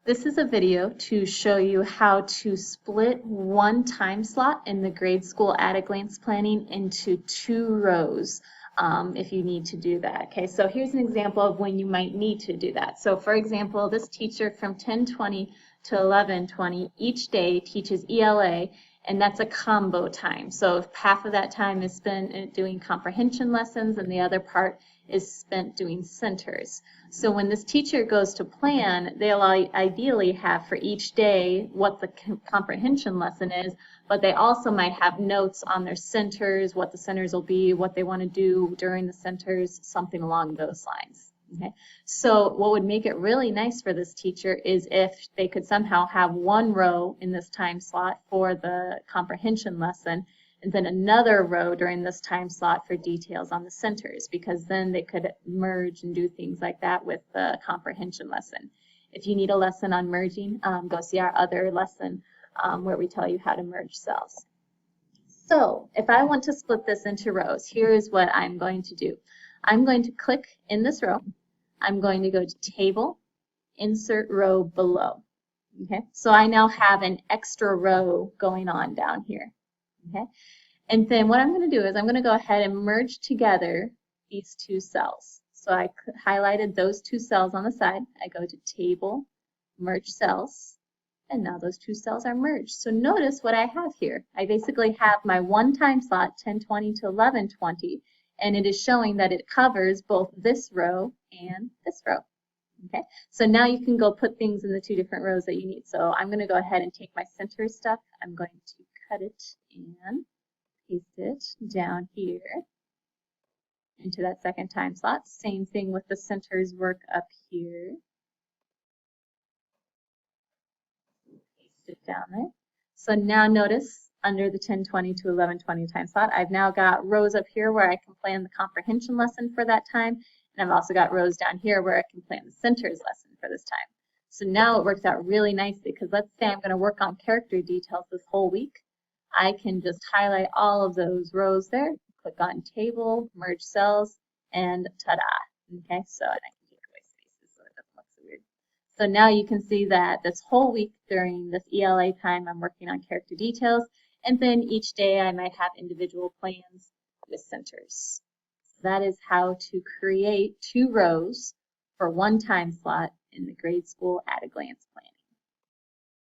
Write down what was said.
This is a video to show you how to split one time slot in the grade school at-a-glance planning into two rows if you need to do that. Okay, so here's an example of when you might need to do that. So for example, this teacher from 10:20 to 11:20 each day teaches ELA, and that's a combo time. So if half of that time is spent doing comprehension lessons and the other part is spent doing centers. So when this teacher goes to plan, they'll ideally have for each day what the comprehension lesson is, but they also might have notes on their centers, what the centers will be, what they want to do during the centers, something along those lines. Okay. So what would make it really nice for this teacher is if they could somehow have one row in this time slot for the comprehension lesson and then another row during this time slot for details on the centers, because then they could merge and do things like that with the comprehension lesson. If you need a lesson on merging, go see our other lesson where we tell you how to merge cells. So if I want to split this into rows, here is what I'm going to do. I'm going to click in this row. I'm going to go to Table, Insert Row Below. Okay, so I now have an extra row going on down here. Okay, and then what I'm going to do is I'm going to go ahead and merge together these two cells. So I highlighted those two cells on the side. I go to Table, Merge Cells, and now those two cells are merged. So notice what I have here. I basically have my one time slot, 10:20 to 11:20, and it is showing that it covers both this row and this row. Okay, so now you can go put things in the two different rows that you need. So I'm going to go ahead and take my center stuff. I'm going to cut it and paste it down here into that second time slot. Same thing with the centers work up here. Paste it down there. So now notice under the 10:20 to 11:20 time slot, I've now got rows up here where I can plan the comprehension lesson for that time, and I've also got rows down here where I can plan the centers lesson for this time. So now it works out really nicely because let's say I'm going to work on character details this whole week. I can just highlight all of those rows there, click on Table, Merge Cells, and ta-da. Okay, so and I can take away spaces so it doesn't look so weird. So now you can see that this whole week during this ELA time, I'm working on character details, and then each day I might have individual plans with centers. So that is how to create two rows for one time slot in the grade school at-a-glance plan.